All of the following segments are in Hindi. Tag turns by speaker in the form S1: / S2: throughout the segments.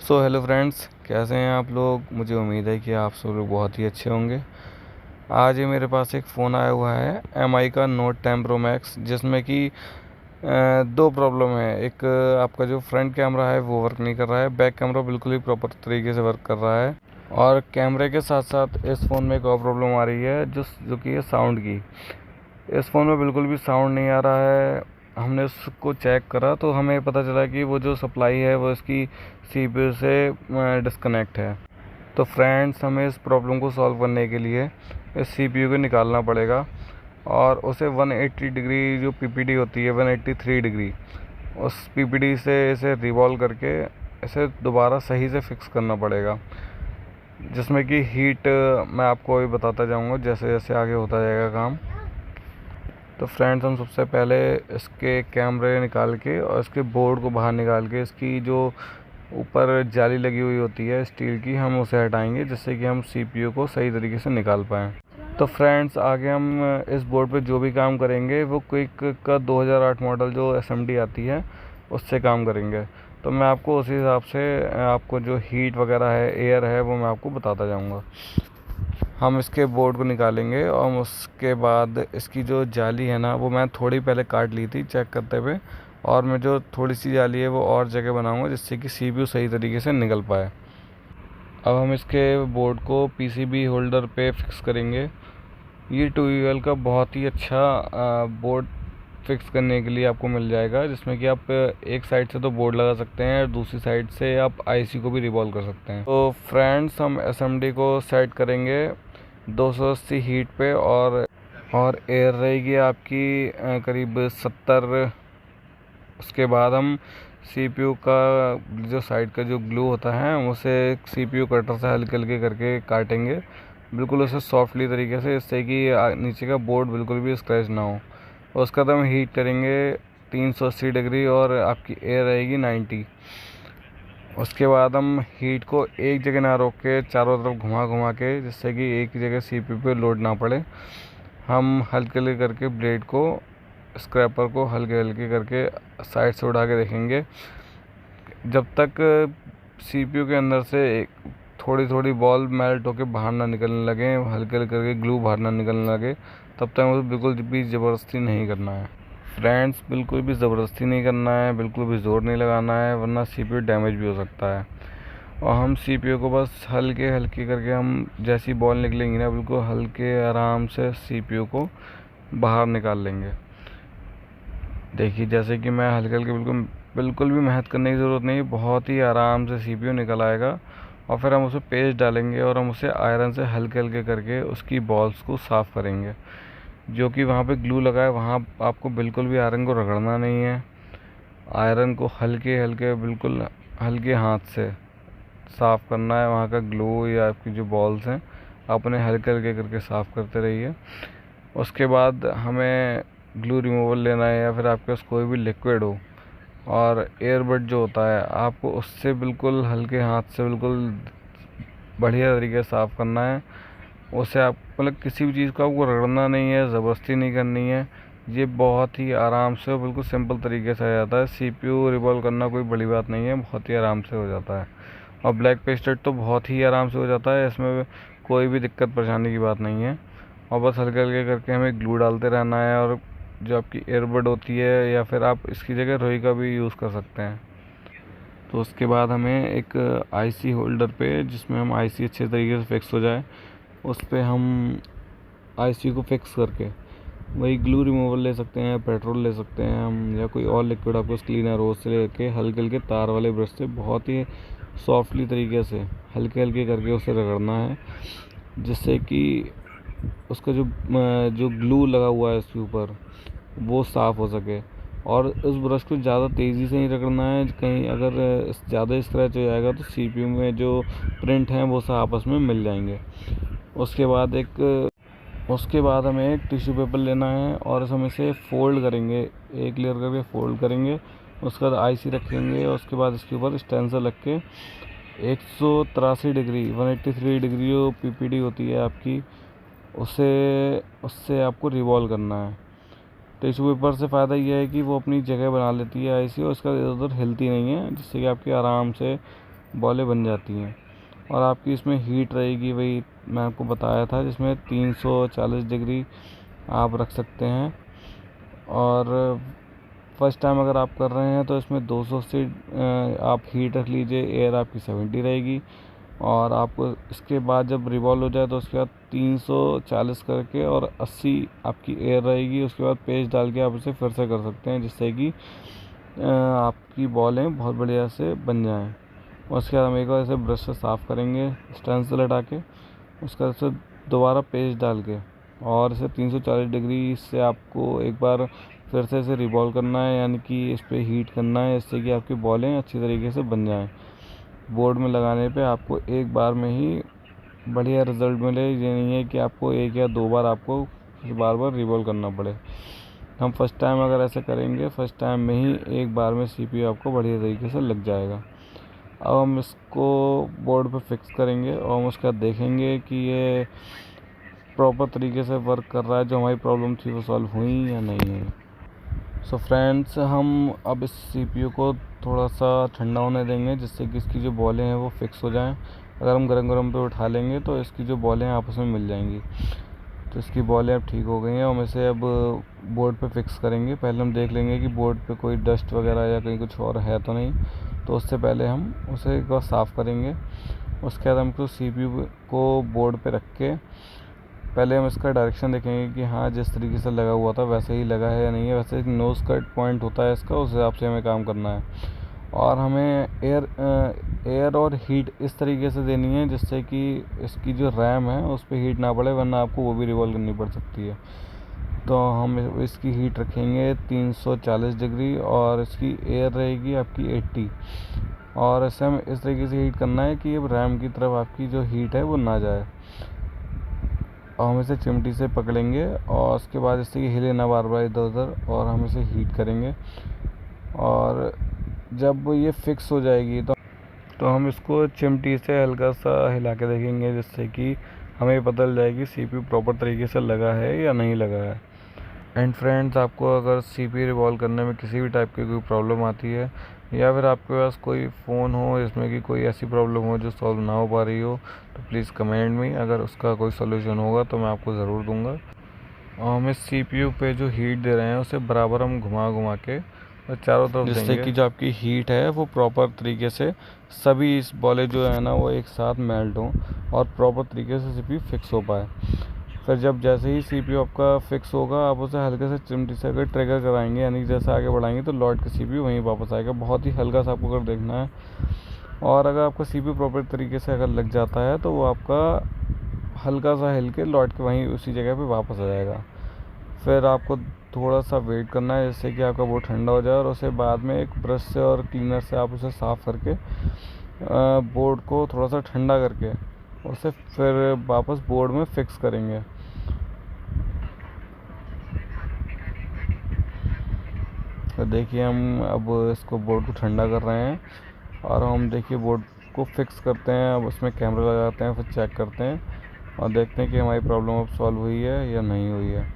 S1: सो हेलो फ्रेंड्स, कैसे हैं आप लोग। मुझे उम्मीद है कि आप सब लोग बहुत ही अच्छे होंगे। आज ये मेरे पास एक फ़ोन आया हुआ है MI का Note 10 Pro Max, जिसमें कि दो प्रॉब्लम है। एक आपका जो फ्रंट कैमरा है वो वर्क नहीं कर रहा है, बैक कैमरा बिल्कुल ही प्रॉपर तरीके से वर्क कर रहा है। और कैमरे के साथ साथ इस फ़ोन में एक और प्रॉब्लम आ रही है जो कि है साउंड की। इस फ़ोन में बिल्कुल भी साउंड नहीं आ रहा है। हमने उसको चेक करा तो हमें पता चला कि वो जो सप्लाई है वो इसकी CPU से डिस्कनेक्ट है। तो फ्रेंड्स, हमें इस प्रॉब्लम को सॉल्व करने के लिए इस CPU को निकालना पड़ेगा और उसे 180 डिग्री जो PPD होती है, 183 डिग्री, उस PPD से इसे रिवॉल्व करके इसे दोबारा सही से फिक्स करना पड़ेगा, जिसमें कि हीट मैं आपको अभी बताता जाऊंगा जैसे जैसे आगे होता जाएगा काम। तो फ्रेंड्स, हम सबसे पहले इसके कैमरे निकाल के और इसके बोर्ड को बाहर निकाल के इसकी जो ऊपर जाली लगी हुई होती है स्टील की, हम उसे हटाएंगे जिससे कि हम CPU को सही तरीके से निकाल पाएँ। तो फ्रेंड्स, आगे हम इस बोर्ड पे जो भी काम करेंगे वो क्विक का 2008 मॉडल जो SMD आती है उससे काम करेंगे। तो मैं आपको उसी हिसाब से आपको जो हीट वगैरह है, एयर है, वो मैं आपको बताता जाऊँगा। हम इसके बोर्ड को निकालेंगे और उसके बाद इसकी जो जाली है ना, वो मैं थोड़ी पहले काट ली थी चेक करते हुए, और मैं जो थोड़ी सी जाली है वो और जगह बनाऊंगा जिससे कि CPU सही तरीके से निकल पाए। अब हम इसके बोर्ड को PCB होल्डर पे फिक्स करेंगे। ये 2UL का बहुत ही अच्छा बोर्ड फिक्स करने के लिए आपको मिल जाएगा, जिसमें कि आप एक साइड से तो बोर्ड लगा सकते हैं और दूसरी साइड से आप IC को भी रिवॉल्व कर सकते हैं। तो फ्रेंड्स, हम SMD को सेट करेंगे 280 हीट पे और एयर रहेगी आपकी करीब 70। उसके बाद हम CPU का जो साइड का जो ग्लू होता है हम उसे CPU कटर से हल्के हल्के करके काटेंगे, बिल्कुल उसे सॉफ्टली तरीके से, इससे कि नीचे का बोर्ड बिल्कुल भी स्क्रैच ना हो। और उसका हम हीट करेंगे 380 डिग्री और आपकी एयर रहेगी 90। उसके बाद हम हीट को एक जगह ना रोक के चारों तरफ घुमा घुमा के, जिससे कि एक ही जगह CPU पे लोड ना पड़े, हम हल्के हल्के करके ब्लेड को, स्क्रैपर को हल्के हल्के करके साइड से उड़ा के देखेंगे। जब तक CPU के अंदर से थोड़ी थोड़ी बॉल मेल्ट होके बाहर ना निकलने लगे, हल्के हल्के करके ग्लू बाहर ना निकलने लगे, तब तक मुझे बिल्कुल भी ज़बरदस्ती नहीं करना है। फ्रेंड्स, बिल्कुल भी ज़बरदस्ती नहीं करना है, बिल्कुल भी ज़ोर नहीं लगाना है, वरना CPU डैमेज भी हो सकता है। और हम CPU को बस हल्के हल्के करके, हम जैसी बॉल निकलेंगी ना, बिल्कुल हल्के आराम से CPU को बाहर निकाल लेंगे। देखिए, जैसे कि मैं हल्के हल्के, बिल्कुल बिल्कुल भी मेहनत करने की ज़रूरत नहीं है, बहुत ही आराम से CPU निकल आएगा। और फिर हम उसे पेस्ट डालेंगे और हम उसे आयरन से हल्के हल्के करके उसकी बॉल्स को साफ़ करेंगे। जो कि वहाँ पे ग्लू लगा है वहाँ आपको बिल्कुल भी आयरन को रगड़ना नहीं है। आयरन को हल्के हल्के, बिल्कुल हल्के हाथ से साफ़ करना है। वहाँ का ग्लू या आपकी जो बॉल्स हैं अपने हल्के हल्के करके साफ़ करते रहिए। उसके बाद हमें ग्लू रिमूवल लेना है, या फिर आपके पास कोई भी लिक्विड हो, और एयरबड जो होता है आपको उससे बिल्कुल हल्के हाथ से बिल्कुल बढ़िया तरीके से साफ़ करना है। उसे आप मतलब किसी भी चीज़ को आपको रगड़ना नहीं है, ज़बरदस्ती नहीं करनी है। ये बहुत ही आराम से और बिल्कुल सिंपल तरीके से आ जाता है। CPU रिवॉल्व करना कोई बड़ी बात नहीं है, बहुत ही आराम से हो जाता है। और ब्लैक पेस्टेड तो बहुत ही आराम से हो जाता है, इसमें कोई भी दिक्कत परेशानी की बात नहीं है। और बस हल्के हल्के करके हमें ग्लू डालते रहना है। और जो आपकी एयरबड होती है, या फिर आप इसकी जगह रुई का भी यूज़ कर सकते हैं। तो उसके बाद हमें एक IC होल्डर पे, जिसमें हम IC अच्छे तरीके से फिक्स हो जाए, उस पर हम IC को फिक्स करके वही ग्लू रिमूवर ले सकते हैं, पेट्रोल ले सकते हैं हम, या कोई और लिक्विड आपको क्लीनर हो, उससे लेके हल्के हल्के तार वाले ब्रश से बहुत ही सॉफ्टली तरीके से हल्के हल्के करके उसे रगड़ना है, जिससे कि उसका जो ग्लू लगा हुआ है उसके ऊपर वो साफ़ हो सके। और उस ब्रश को ज़्यादा तेज़ी से नहीं रगड़ना है, कहीं अगर ज़्यादा स्क्रैच हो जाएगा तो CPU में जो प्रिंट हैं वो सब आपस में मिल जाएंगे। उसके बाद हमें एक टिश्यू पेपर लेना है और हम इसे फोल्ड करेंगे, एक लेयर करके फोल्ड करेंगे। उसके बाद IC रखेंगे और उसके बाद इसके ऊपर स्टेंसर रख के 183 डिग्री, 183 डिग्री जो PPD होती है आपकी, उससे आपको रिवॉल्व करना है। टिश्यू पेपर से फ़ायदा यह है कि वो अपनी जगह बना लेती है IC, और इसका इधर उधर हिलती नहीं है, जिससे कि आपकी आराम से बॉलें बन जाती हैं। और आपकी इसमें हीट रहेगी, वही मैं आपको बताया था, जिसमें 340 डिग्री आप रख सकते हैं। और फर्स्ट टाइम अगर आप कर रहे हैं तो इसमें 200 से आप हीट रख लीजिए, एयर आपकी 70 रहेगी। और आपको इसके बाद जब रिवॉल्व हो जाए तो उसके बाद 340 करके और 80 आपकी एयर रहेगी। उसके बाद पेस्ट डाल के आप इसे फिर से कर सकते हैं, जिससे कि आपकी बॉलें बहुत बढ़िया से बन जाएं। और उसके बाद हम एक बार इसे ब्रश से साफ़ करेंगे स्टेंसिल हटा के, उसके बाद इसे दोबारा पेस्ट डाल के, और इसे 340 डिग्री से आपको एक बार फिर से इसे रिवॉल्व करना है, यानी कि इस पर हीट करना है, जिससे कि आपकी बॉलें अच्छी तरीके से बन जाएं। बोर्ड में लगाने पे आपको एक बार में ही बढ़िया रिज़ल्ट मिले। ये नहीं है कि आपको एक या दो बार आपको बार बार रिवॉल्व करना पड़े। हम फर्स्ट टाइम अगर ऐसे करेंगे, फर्स्ट टाइम में ही एक बार में सीपीयू आपको बढ़िया तरीके से लग जाएगा। अब हम इसको बोर्ड पे फिक्स करेंगे और हम उसका देखेंगे कि ये प्रॉपर तरीके से वर्क कर रहा है, जो हमारी प्रॉब्लम थी वो सॉल्व हुई या नहीं हुई। सो फ्रेंड्स, हम अब इस सीपीयू को थोड़ा सा ठंडा होने देंगे, जिससे कि इसकी जो बॉलें हैं वो फिक्स हो जाएं। अगर हम गरम गरम पे उठा लेंगे तो इसकी जो बॉलें हैं आपस में मिल जाएंगी। तो इसकी बॉलें अब ठीक हो गई हैं। हम इसे अब बोर्ड पे फिक्स करेंगे। पहले हम देख लेंगे कि बोर्ड पे कोई डस्ट वगैरह या कहीं कुछ और है तो नहीं। तो उससे पहले हम उसे एक बार साफ़ करेंगे। उसके बाद हमको सीपीयू को बोर्ड पे रख के पहले हम इसका डायरेक्शन देखेंगे कि हाँ, जिस तरीके से लगा हुआ था वैसे ही लगा है या नहीं है। वैसे एक नोज़ कट पॉइंट होता है इसका, उस हिसाब से हमें काम करना है। और हमें एयर और हीट इस तरीके से देनी है जिससे कि इसकी जो रैम है उस पर हीट ना पड़े, वरना आपको वो भी रिवॉल्व करनी पड़ सकती है। तो हम इसकी हीट रखेंगे 340 डिग्री और इसकी एयर रहेगी आपकी 80। और इसे हम इस तरीके से हीट करना है कि अब रैम की तरफ आपकी जो हीट है वो ना जाए। और हम इसे चिमटी से पकड़ेंगे और उसके बाद इससे कि हिले ना बार बार इधर उधर, और हम इसे हीट करेंगे। और जब ये फिक्स हो जाएगी तो हम इसको चिमटी से हल्का सा हिला के देखेंगे, जिससे कि हमें पता चल जाएगी सीपीयू प्रॉपर तरीके से लगा है या नहीं लगा है। एंड फ्रेंड्स, आपको अगर सीपीयू रिवॉल्व करने में किसी भी टाइप की कोई प्रॉब्लम आती है, या फिर आपके पास कोई फ़ोन हो जिसमें कि कोई ऐसी प्रॉब्लम हो जो सॉल्व ना हो पा रही हो, तो प्लीज़ कमेंट में, अगर उसका कोई सोल्यूशन होगा तो मैं आपको ज़रूर दूंगा। और हम इस सीपीयू पे जो हीट दे रहे हैं उसे बराबर हम घुमा घुमा के और चारों तरफ देंगे, जिससे कि जो आपकी हीट है वो प्रॉपर तरीके से सभी इस बॉले जो है ना वो एक साथ मेल्ट हों और प्रॉपर तरीके से सीपीयू फिक्स हो पाए। फिर जब जैसे ही सीपीयू आपका फिक्स होगा, आप उसे हल्के से चिमटी से अगर ट्रिगर कराएंगे, यानी जैसे आगे बढ़ाएंगे तो लौट के सीपीयू वहीं वापस आएगा। बहुत ही हल्का सा आपको अगर देखना है। और अगर आपका सीपीयू प्रॉपर तरीके से अगर लग जाता है तो वो आपका हल्का सा हिल के लौट के वहीं उसी जगह पे वापस आ जाएगा। फिर आपको थोड़ा सा वेट करना है जिससे कि आपका बोर्ड ठंडा हो जाए, और उसे बाद में एक ब्रश से और क्लीनर से आप उसे साफ़ करके बोर्ड को थोड़ा सा ठंडा करके उसे फिर वापस बोर्ड में फिक्स करेंगे। तो देखिए, हम अब इसको बोर्ड को ठंडा कर रहे हैं और हम देखिए बोर्ड को फिक्स करते हैं। अब उसमें कैमरा लगाते हैं, फिर चेक करते हैं और देखते हैं कि हमारी प्रॉब्लम अब सॉल्व हुई है या नहीं हुई है।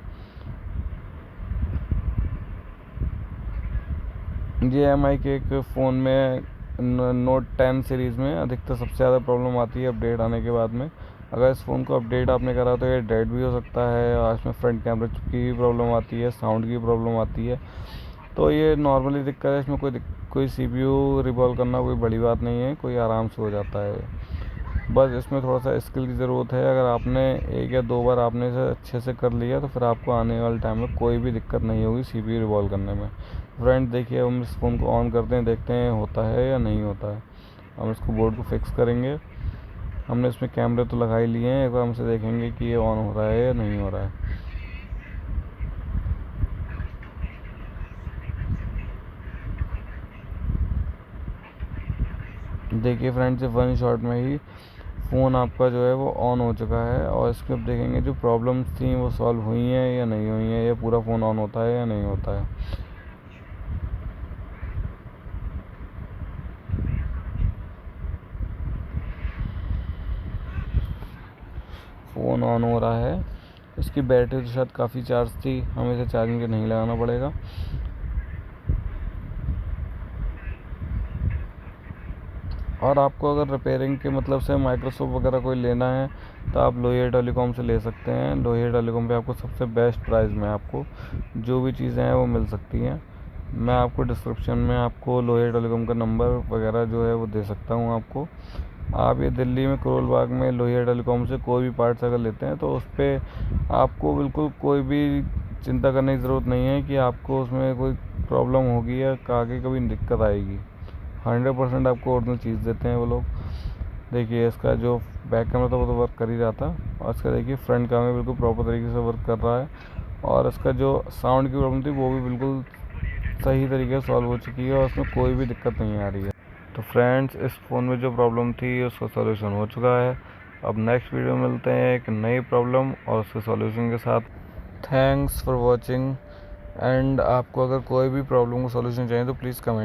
S1: ये एम आई के एक फ़ोन में नोट 10 सीरीज़ में अधिकतर सबसे ज़्यादा प्रॉब्लम आती है अपडेट आने के बाद में। अगर इस फ़ोन को अपडेट आपने करा तो ये डेड भी हो सकता है, और इसमें फ्रंट कैमरे की भी प्रॉब्लम आती है, साउंड की प्रॉब्लम आती है। तो ये नॉर्मली दिक्कत है, इसमें कोई सीपीयू रिवॉल्व करना कोई बड़ी बात नहीं है, कोई आराम से हो जाता है। बस इसमें थोड़ा सा स्किल की ज़रूरत है। अगर आपने एक या दो बार आपने इसे अच्छे से कर लिया तो फिर आपको आने वाले टाइम में कोई भी दिक्कत नहीं होगी सीपीयू रिवॉल्व करने में। फ्रेंड देखिए, हम इस फ़ोन को ऑन करते हैं, देखते हैं होता है या नहीं होता है। हम इसको बोर्ड को फिक्स करेंगे। हमने इसमें कैमरे तो लगा ही लिए हैं, एक बार हम इसे देखेंगे कि ये ऑन हो रहा है या नहीं हो रहा है। देखिए फ्रेंड्स, वन शॉट में ही फ़ोन आपका जो है वो ऑन हो चुका है। और इसके अब देखेंगे जो प्रॉब्लम्स थी वो सॉल्व हुई हैं या नहीं हुई हैं, या पूरा फ़ोन ऑन होता है या नहीं होता है। फ़ोन ऑन हो रहा है। इसकी बैटरी तो शायद काफ़ी चार्ज थी, हमें इसे चार्जिंग पे नहीं लगाना पड़ेगा। और आपको अगर रिपेयरिंग के मतलब से माइक्रोसॉफ्ट वगैरह कोई लेना है तो आप लोहिया टेलीकॉम से ले सकते हैं। लोहिया टेलीकॉम पे आपको सबसे बेस्ट प्राइस में आपको जो भी चीज़ें हैं वो मिल सकती हैं। मैं आपको डिस्क्रिप्शन में आपको लोहिया टेलीकॉम का नंबर वगैरह जो है वो दे सकता हूँ आपको। आप ये दिल्ली में करोल बाग में लोहिया टेलीकॉम से कोई भी पार्ट्स अगर लेते हैं तो उस पर आपको बिल्कुल कोई भी चिंता करने की ज़रूरत नहीं है कि आपको उसमें कोई प्रॉब्लम होगी या आगे कभी दिक्कत आएगी। 100% आपको ओरिजिनल चीज़ देते हैं वो लोग। देखिए इसका जो बैक कैमरा था वो तो वर्क कर ही रहा था, और इसका देखिए फ्रंट कैमरा बिल्कुल प्रॉपर तरीके से वर्क कर रहा है, और इसका जो साउंड की प्रॉब्लम थी वो भी बिल्कुल सही तरीके से सॉल्व हो चुकी है और उसमें कोई भी दिक्कत नहीं आ रही है। तो फ्रेंड्स, इस फ़ोन में जो प्रॉब्लम थी उसका सॉल्यूशन हो चुका है। अब नेक्स्ट वीडियो में मिलते हैं एक नई प्रॉब्लम और उसके सॉल्यूशन के साथ। Thanks for watching. एंड आपको अगर कोई भी प्रॉब्लम का सॉल्यूशन चाहिए तो प्लीज़ कमेंट